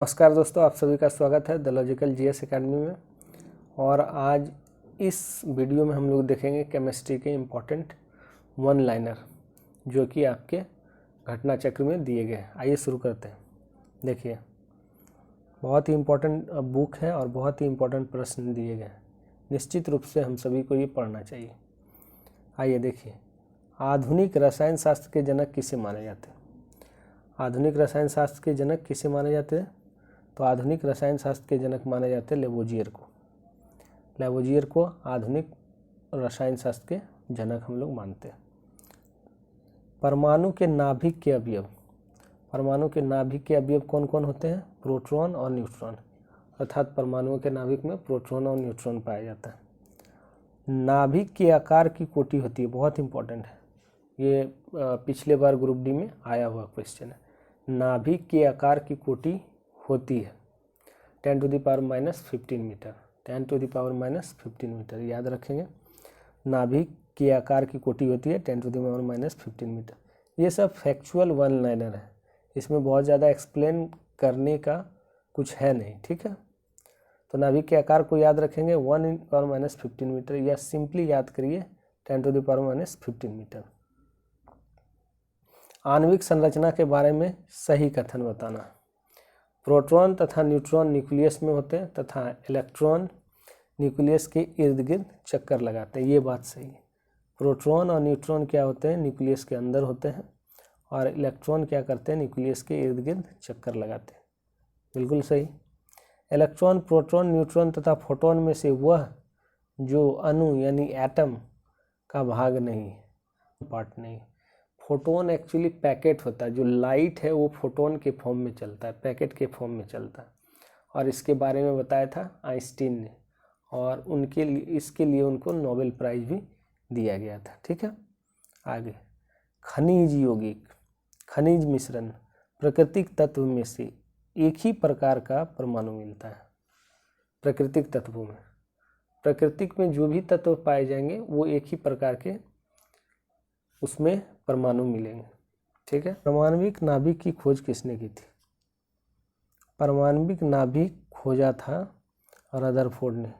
नमस्कार दोस्तों, आप सभी का स्वागत है द लॉजिकल जीएस एकेडमी में। और आज इस वीडियो में हम लोग देखेंगे केमिस्ट्री के इम्पोर्टेंट वन लाइनर जो कि आपके घटना चक्र में दिए गए। आइए शुरू करते हैं। देखिए, बहुत ही इम्पोर्टेंट बुक है और बहुत ही इम्पोर्टेंट प्रश्न दिए गए हैं। निश्चित रूप से हम सभी को ये पढ़ना चाहिए। आइए देखिए, आधुनिक रसायन शास्त्र के जनक किसे माने जाते हैं? आधुनिक रसायन शास्त्र के जनक किसे माने जाते हैं? तो आधुनिक रसायन शास्त्र के जनक माने जाते हैं लेवोजियर को। लेवोजियर को आधुनिक रसायन शास्त्र के जनक हम लोग मानते हैं। परमाणु के नाभिक के अवयव, परमाणु के नाभिक के अवयव कौन कौन होते हैं? प्रोटॉन और न्यूट्रॉन। अर्थात परमाणुओं के नाभिक में प्रोटॉन और न्यूट्रॉन पाया जाता है। नाभिक के आकार की कोटि होती है, बहुत इंपॉर्टेंट है ये, पिछले बार ग्रुप डी में आया हुआ क्वेश्चन है। नाभिक के आकार की कोटि होती है 10⁻⁻15 मीटर, 10⁻⁻15 मीटर, याद रखेंगे। नाभिक के आकार की कोटि होती है 10⁻⁻15 मीटर। ये सब फैक्चुअल वन लाइनर है, इसमें बहुत ज़्यादा एक्सप्लेन करने का कुछ है नहीं, ठीक है। तो नाभिक के आकार को याद रखेंगे 1⁻15 मीटर, या सिंपली याद करिए 10⁻15 मीटर। आणविक संरचना के बारे में सही कथन बताना। प्रोटॉन तथा न्यूट्रॉन न्यूक्लियस में होते हैं तथा इलेक्ट्रॉन न्यूक्लियस के इर्द गिर्द चक्कर लगाते हैं, ये बात सही है। प्रोटॉन और न्यूट्रॉन क्या होते हैं? न्यूक्लियस के अंदर होते हैं, और इलेक्ट्रॉन क्या करते हैं? न्यूक्लियस के इर्द गिर्द चक्कर लगाते हैं, बिल्कुल सही। इलेक्ट्रॉन, प्रोटॉन, न्यूट्रॉन तथा फोटोन में से वह जो अणु यानी एटम का भाग नहीं है, पार्ट नहीं। फोटोन एक्चुअली पैकेट होता है, जो लाइट है वो फोटोन के फॉर्म में चलता है, पैकेट के फॉर्म में चलता है। और इसके बारे में बताया था आइंस्टीन ने, और उनके लिए, इसके लिए उनको नोबेल प्राइज भी दिया गया था, ठीक है। आगे, खनिज यौगिक, खनिज मिश्रण, प्राकृतिक तत्व में से एक ही प्रकार का परमाणु मिलता है। प्राकृतिक तत्वों में, प्राकृतिक में जो भी तत्व पाए जाएंगे वो एक ही प्रकार के उसमें परमाणु मिलेंगे, ठीक है। परमाणविक नाभिक की खोज किसने की थी? परमाणविक नाभिक खोजा था रदरफोर्ड ने।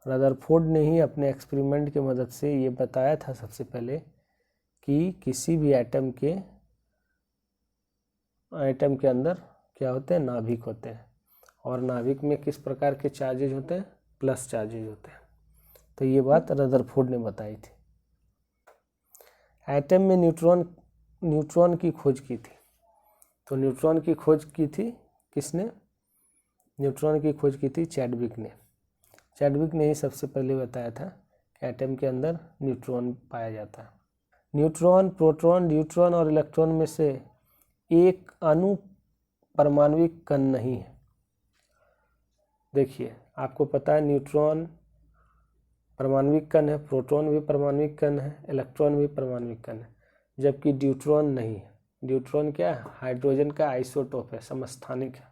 रदरफोर्ड ने ही अपने एक्सपेरिमेंट की मदद से ये बताया था सबसे पहले कि किसी भी एटम के अंदर क्या होते हैं? नाभिक होते हैं, और नाभिक में किस प्रकार के चार्जेज होते हैं? प्लस चार्जेज होते हैं। तो ये बात रदरफोर्ड ने बताई थी। एटम में न्यूट्रॉन की खोज की थी। तो न्यूट्रॉन की खोज की थी किसने? न्यूट्रॉन की खोज की थी चैडविक ने। चैडविक ने ही सबसे पहले बताया था कि एटम के अंदर न्यूट्रॉन पाया जाता है। न्यूट्रॉन, प्रोटॉन, न्यूट्रॉन और इलेक्ट्रॉन में से एक अणु परमाणविक कण नहीं है। देखिए, आपको पता है न्यूट्रॉन परमाणविक कण है, प्रोटॉन भी परमाणविक कण है, इलेक्ट्रॉन भी परमाणविक कण है, जबकि ड्यूट्रॉन नहीं है। ड्यूट्रॉन क्या है? हाइड्रोजन का आइसोटोप है, समस्थानिक है।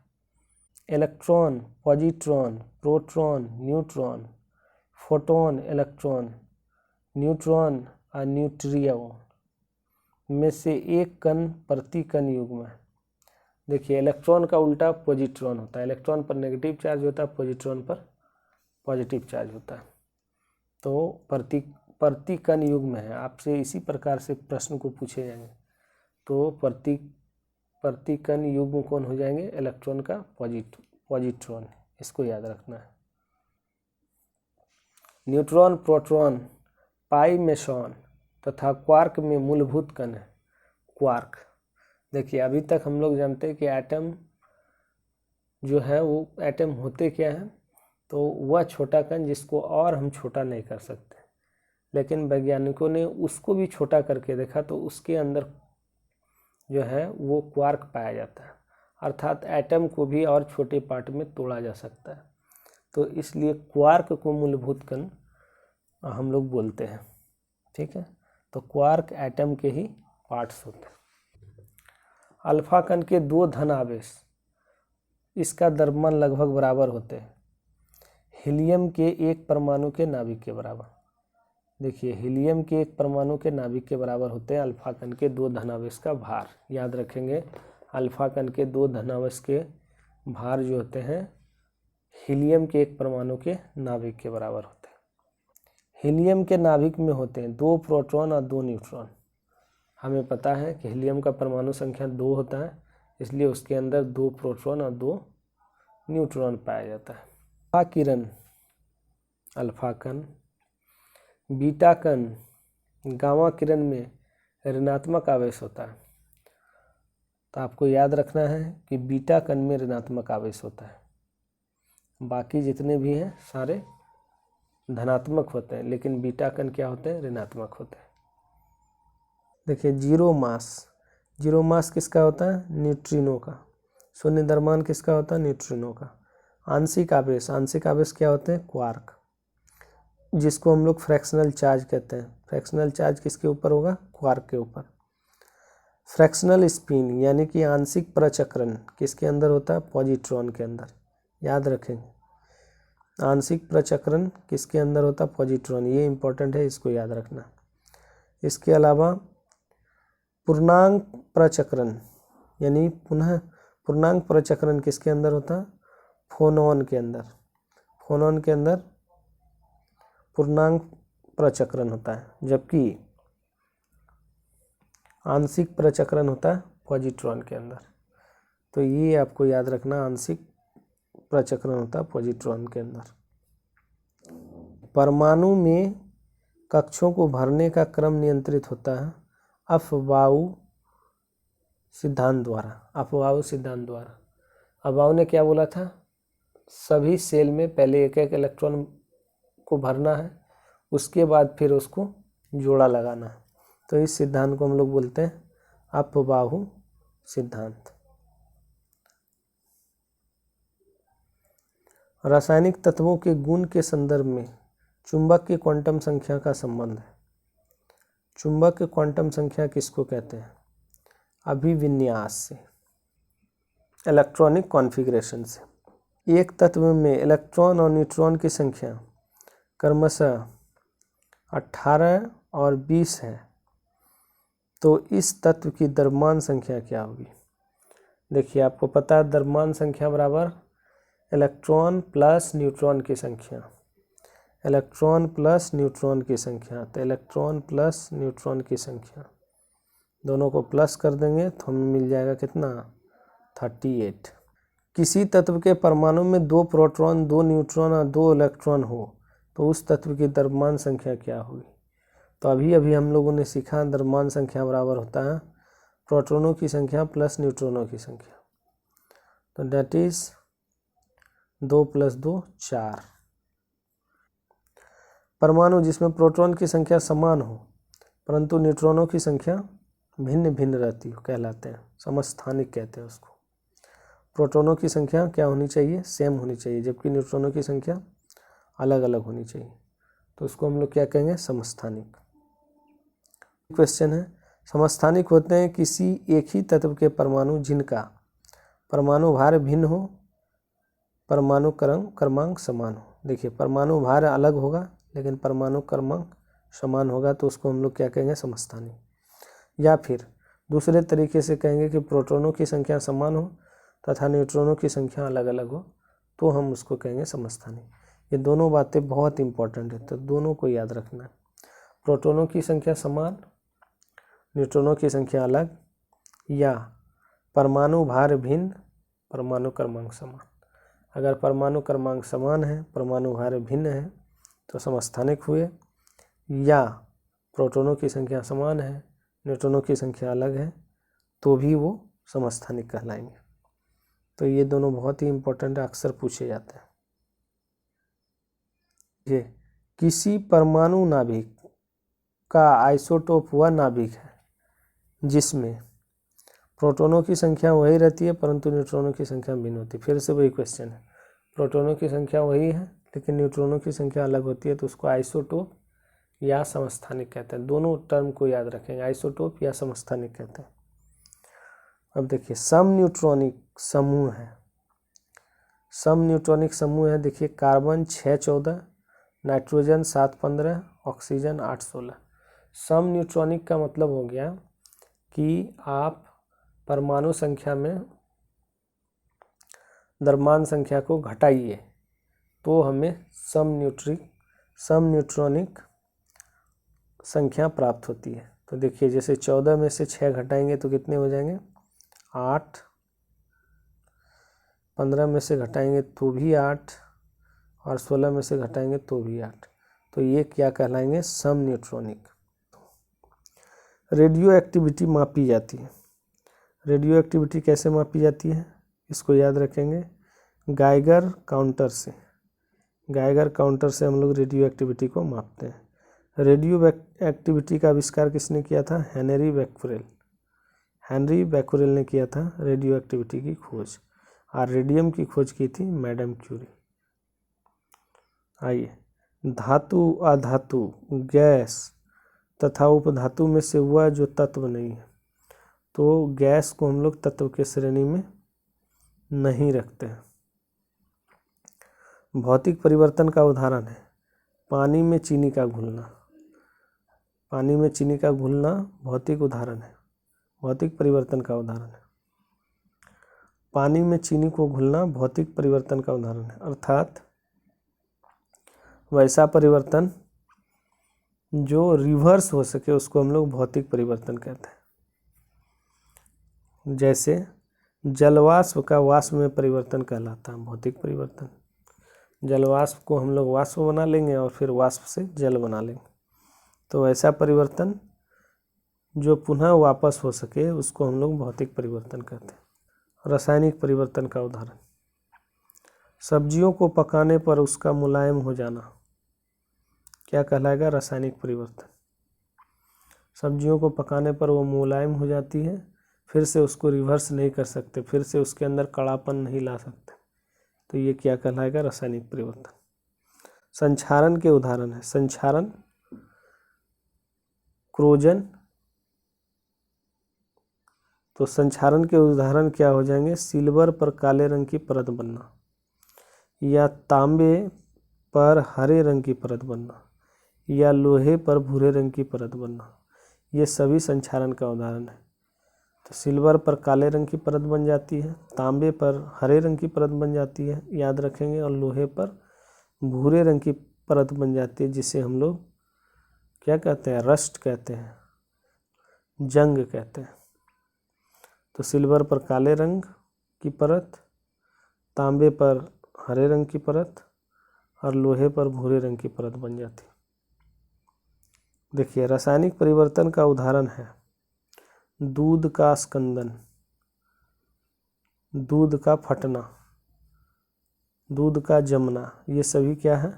Electron, positron, proton, neutron, photon, electron, neutron और न्यूट्रियो में से एक कण प्रति कण युग्म है। देखिए, इलेक्ट्रॉन का उल्टा पॉजिट्रॉन होता है। इलेक्ट्रॉन पर नेगेटिव चार्ज होता है, पॉजिट्रॉन पर पॉजिटिव चार्ज होता है। तो प्रति कण युग्म है। आपसे इसी प्रकार से प्रश्न को पूछे जाएंगे। तो प्रति कण युग्म कौन हो जाएंगे? इलेक्ट्रॉन का पॉजिट्रॉन, इसको याद रखना है। न्यूट्रॉन, प्रोटॉन, पाई मेसॉन तथा क्वार्क में मूलभूत कण है। क्वार्क, देखिए अभी तक हम लोग जानते हैं कि एटम जो है वो एटम होते क्या है? तो वह छोटा कण जिसको और हम छोटा नहीं कर सकते, लेकिन वैज्ञानिकों ने उसको भी छोटा करके देखा, तो उसके अंदर जो है वो क्वार्क पाया जाता है। अर्थात एटम को भी और छोटे पार्ट में तोड़ा जा सकता है। तो इसलिए क्वार्क को मूलभूत कण हम लोग बोलते हैं, ठीक है। तो क्वार्क एटम के ही पार्ट्स होते हैं। अल्फा कण के 2 धन आवेश, इसका द्रव्यमान लगभग बराबर होते हैं हीलियम के एक परमाणु के नाभिक के बराबर। देखिए, हीलियम के एक परमाणु के नाभिक के बराबर होते हैं अल्फा कण के 2 धनावेश का भार। याद रखेंगे, अल्फा कण के 2 धनावेश के भार जो होते हैं हीलियम के एक परमाणु के नाभिक के बराबर होते हैं। हीलियम के नाभिक में होते हैं 2 प्रोटॉन और 2 न्यूट्रॉन। हमें पता है कि हीलियम का परमाणु संख्या 2 होता है, इसलिए उसके अंदर 2 प्रोटॉन और 2 न्यूट्रॉन पाया जाता है। अल्फा किरण, अल्फा कण, बीटा कण, गामा किरण में ऋणात्मक आवेश होता है। तो आपको याद रखना है कि बीटा कण में ऋणात्मक आवेश होता है, बाकी जितने भी हैं सारे धनात्मक होते हैं, लेकिन बीटा कण क्या होते हैं, ऋणात्मक होते हैं। देखिए जीरो मास किसका होता है, न्यूट्रिनो का। शून्य द्रव्यमान किसका होता है, न्यूट्रिनो का। आंशिक आवेश क्या होते हैं, क्वार्क, जिसको हम लोग फ्रैक्शनल चार्ज कहते हैं। फ्रैक्शनल चार्ज किसके ऊपर होगा, क्वार्क के ऊपर। फ्रैक्शनल स्पिन यानी कि आंशिक प्रचक्रण किसके अंदर होता है, पॉजिट्रॉन के अंदर। याद रखेंगे, आंशिक प्रचक्रण किसके अंदर होता है, पॉजिट्रॉन। ये इंपॉर्टेंट है, इसको याद रखना। इसके अलावा पूर्णांक प्रचक्रण यानी पूर्णांक प्रचक्रण किसके अंदर होता है, फोनॉन के अंदर। फोनॉन के अंदर पूर्णांक प्रचक्रण होता है, जबकि आंशिक प्रचक्रण होता है पॉजिट्रॉन के अंदर। तो ये आपको याद रखना, आंशिक प्रचक्रण होता है पॉजिट्रॉन के अंदर। परमाणु में कक्षों को भरने का क्रम नियंत्रित होता है अफबाऊ सिद्धांत द्वारा। अफबाऊ ने क्या बोला था, सभी सेल में पहले एक एक इलेक्ट्रॉन को भरना है, उसके बाद फिर उसको जोड़ा लगाना है। तो इस सिद्धांत को हम लोग बोलते हैं अफबाऊ सिद्धांत। रासायनिक तत्वों के गुण के संदर्भ में चुंबक की क्वांटम संख्या का संबंध है। चुंबक की क्वांटम संख्या किसको कहते हैं, अभिविन्यास से, इलेक्ट्रॉनिक कॉन्फ़िगरेशन से। एक तत्व में इलेक्ट्रॉन और न्यूट्रॉन की संख्या क्रमशः 18 और 20 है, तो इस तत्व की द्रव्यमान संख्या क्या होगी। देखिए आपको पता है द्रव्यमान संख्या बराबर इलेक्ट्रॉन प्लस न्यूट्रॉन की संख्या, इलेक्ट्रॉन प्लस न्यूट्रॉन की संख्या। तो इलेक्ट्रॉन प्लस न्यूट्रॉन की संख्या दोनों को प्लस कर देंगे तो हमें मिल जाएगा कितना, 38। किसी तत्व के परमाणु में 2 प्रोटॉन, 2 न्यूट्रॉन और 2 इलेक्ट्रॉन हो तो उस तत्व की द्रव्यमान संख्या क्या होगी। तो अभी हम लोगों ने सीखा द्रव्यमान संख्या बराबर होता है प्रोटॉनों की संख्या प्लस न्यूट्रॉनों की संख्या। तो डेट इज 2 + 2 4। परमाणु जिसमें प्रोटॉन की संख्या समान हो परंतु न्यूट्रॉनों की संख्या भिन्न भिन्न रहती हो कहलाते हैं, समस्थानिक कहते हैं उसको। प्रोटॉनों की संख्या क्या होनी चाहिए, सेम होनी चाहिए, जबकि न्यूट्रॉनों की संख्या अलग अलग होनी चाहिए, तो उसको हम लोग क्या कहेंगे, समस्थानिक। क्वेश्चन है, समस्थानिक होते हैं किसी एक ही तत्व के परमाणु जिनका परमाणु भार भिन्न हो, परमाणु क्रमांक समान हो। देखिए परमाणु भार अलग होगा लेकिन परमाणु क्रमांक समान होगा, तो उसको हम लोग क्या कहेंगे, समस्थानिक। या फिर दूसरे तरीके से कहेंगे कि प्रोटॉनों की संख्या समान हो तथा न्यूट्रॉनों की संख्या अलग अलग हो, तो हम उसको कहेंगे समस्थानिक। ये दोनों बातें बहुत इंपॉर्टेंट है, तो दोनों को याद रखना है। प्रोटॉनों की संख्या समान, न्यूट्रॉनों की संख्या अलग, या परमाणु भार भिन्न, परमाणु क्रमांक समान। अगर परमाणु क्रमांक समान है, परमाणु भार भिन्न है तो समस्थानिक हुए, या प्रोटॉनों की संख्या समान है, न्यूट्रॉनों की संख्या अलग है, तो भी वो समस्थानिक कहलाएंगे। तो ये दोनों बहुत ही इंपॉर्टेंट अक्सर पूछे जाते हैं। ये किसी परमाणु नाभिक का आइसोटोप वह नाभिक है जिसमें प्रोटॉनों की संख्या वही रहती है परंतु न्यूट्रॉनों की संख्या भिन्न होती है। फिर से वही क्वेश्चन है, प्रोटॉनों की संख्या वही है लेकिन न्यूट्रॉनों की संख्या अलग होती है, तो उसको आइसोटोप या समस्थानिक कहते हैं। दोनों टर्म को याद रखेंगे, आइसोटोप या समस्थानिक कहते हैं। अब देखिए सम न्यूट्रॉनिक समूह है, सम न्यूट्रॉनिक समूह है। देखिए कार्बन 614, नाइट्रोजन 715, ऑक्सीजन 816। सम न्यूट्रॉनिक का मतलब हो गया कि आप परमाणु संख्या में द्रव्यमान संख्या को घटाइए तो हमें सम न्यूट्रॉनिक संख्या प्राप्त होती है। तो देखिए जैसे 14 में से 6 घटाएंगे तो कितने हो जाएंगे 8, 15 में से घटाएंगे तो भी 8 और 16 में से घटाएंगे तो भी 8। तो ये क्या कहलाएंगे सम न्यूट्रॉनिक। रेडियो एक्टिविटी मापी जाती है। रेडियो एक्टिविटी कैसे मापी जाती है इसको याद रखेंगे, गाइगर काउंटर से। गाइगर काउंटर से हम लोग रेडियो एक्टिविटी को मापते हैं। रेडियो एक्टिविटी का आविष्कार किसने किया था, हेनरी बैक्यूरेल ने किया था रेडियो एक्टिविटी की खोज। और रेडियम की खोज की थी मैडम क्यूरी। आइए, धातु, अधातु, गैस तथा उपधातु में से वह जो तत्व नहीं है, तो गैस को हम लोग तत्व के श्रेणी में नहीं रखते हैं। भौतिक परिवर्तन का उदाहरण है पानी में चीनी का घुलना। पानी में चीनी का घुलना भौतिक उदाहरण है, भौतिक परिवर्तन का उदाहरण है। पानी में चीनी को घुलना भौतिक परिवर्तन का उदाहरण है, अर्थात वैसा परिवर्तन जो रिवर्स हो सके उसको हम लोग भौतिक परिवर्तन कहते हैं। जैसे जलवाष्प का वाष्प में परिवर्तन कहलाता है भौतिक परिवर्तन। जलवाष्प को हम लोग वाष्प बना लेंगे और फिर वाष्प से जल बना लेंगे, तो ऐसा परिवर्तन जो पुनः वापस हो सके उसको हम लोग भौतिक परिवर्तन कहते हैं। रासायनिक परिवर्तन का उदाहरण, सब्जियों को पकाने पर उसका मुलायम हो जाना क्या कहलाएगा, रासायनिक परिवर्तन। सब्जियों को पकाने पर वो मुलायम हो जाती है, फिर से उसको रिवर्स नहीं कर सकते, फिर से उसके अंदर कड़ापन नहीं ला सकते, तो ये क्या कहलाएगा, रासायनिक परिवर्तन। संक्षारण के उदाहरण है, संक्षारण, क्रोजन। तो संक्षारण के उदाहरण क्या हो जाएंगे, सिल्वर पर काले रंग की परत बनना या तांबे पर हरे रंग की परत बनना या लोहे पर भूरे रंग की परत बनना, ये सभी संक्षारण का उदाहरण है। तो सिल्वर पर काले रंग की परत बन जाती है, तांबे पर हरे रंग की परत बन जाती है, याद रखेंगे, और लोहे पर भूरे रंग की परत बन जाती है, जिसे हम लोग क्या कहते हैं, रस्ट कहते हैं, जंग कहते हैं। तो सिल्वर पर काले रंग की परत, तांबे पर हरे रंग की परत और लोहे पर भूरे रंग की परत बन जाती है। देखिए रासायनिक परिवर्तन का उदाहरण है दूध का स्कंदन, दूध का फटना, दूध का जमना, ये सभी क्या है,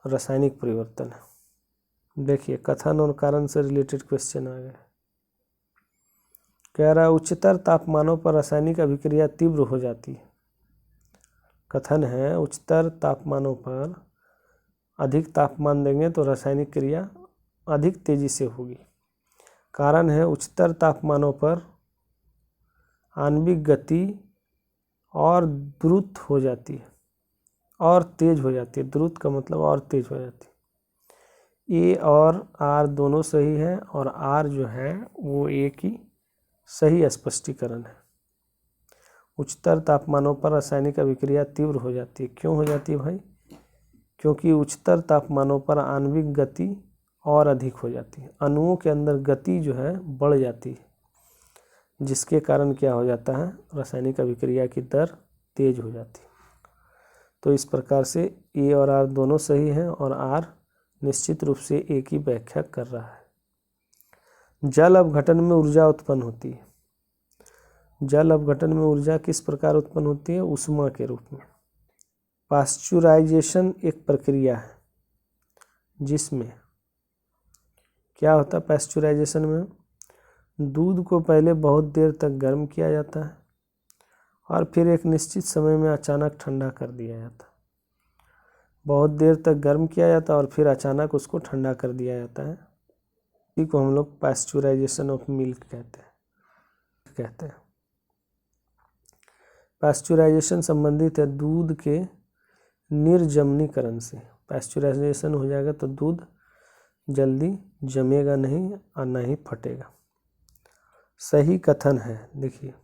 रासायनिक परिवर्तन है। देखिए कथन और कारण से रिलेटेड क्वेश्चन आ गए। कह रहा है उच्चतर तापमानों पर रासायनिक अभिक्रिया तीव्र हो जाती है। कथन है उच्चतर तापमानों पर अधिक तापमान देंगे तो रासायनिक क्रिया अधिक तेजी से होगी। कारण है उच्चतर तापमानों पर आणविक गति और द्रुत हो जाती है और तेज हो जाती है। द्रुत का मतलब और तेज हो जाती है। ए और आर दोनों सही है और आर जो है वो ए की सही स्पष्टीकरण है। उच्चतर तापमानों पर रासायनिक अभिक्रिया तीव्र हो जाती है। क्यों हो जाती है भाई? क्योंकि उच्चतर तापमानों पर आणविक गति और अधिक हो जाती है, अणुओं के अंदर गति जो है बढ़ जाती है, जिसके कारण क्या हो जाता है, रासायनिक अभिक्रिया की दर तेज हो जाती है। तो इस प्रकार से ए और आर दोनों सही हैं और आर निश्चित रूप से ए की व्याख्या कर रहा है। जल अपघटन में ऊर्जा उत्पन्न होती है। जल अपघटन में ऊर्जा किस प्रकार उत्पन्न होती है? ऊष्मा के रूप में। पाश्चुराइजेशन एक प्रक्रिया है जिसमें क्या होता है, पाश्चुराइजेशन में दूध को पहले बहुत देर तक गर्म किया जाता है और फिर एक निश्चित समय में अचानक ठंडा कर दिया जाता है। बहुत देर तक गर्म किया जाता है और फिर अचानक उसको ठंडा कर दिया जाता है। इसी को हम लोग पाश्चुराइजेशन ऑफ मिल्क कहते हैं। पाश्चुराइजेशन संबंधित है दूध के निर्जमनीकरण से। पाश्चुराइजेशन हो जाएगा तो दूध जल्दी जमेगा नहीं और ना ही फटेगा। सही कथन है, देखिए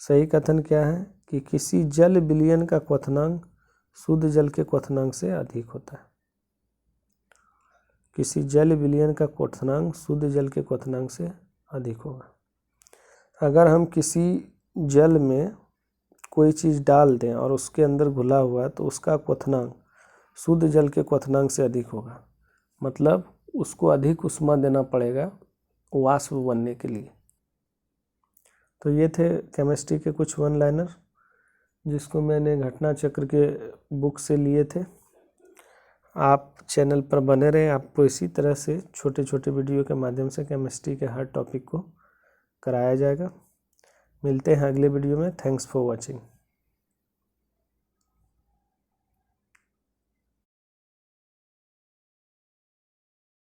सही कथन क्या है कि किसी जल विलयन का क्वथनांक शुद्ध जल के क्वथनांक से अधिक होता है। किसी जल विलयन का क्वथनांक शुद्ध जल के क्वथनांक से अधिक होगा। अगर हम किसी जल में कोई चीज़ डाल दें और उसके अंदर घुला हुआ है तो उसका क्वथनांक शुद्ध जल के क्वथनांक से अधिक होगा, मतलब उसको अधिक ऊष्मा देना पड़ेगा वाष्प बनने के लिए। तो ये थे केमिस्ट्री के कुछ वन लाइनर जिसको मैंने घटना चक्र के बुक से लिए थे। आप चैनल पर बने रहें, आपको इसी तरह से छोटे छोटे वीडियो के माध्यम से केमिस्ट्री के हर टॉपिक को कराया जाएगा। मिलते हैं अगले वीडियो में। Thanks for watching.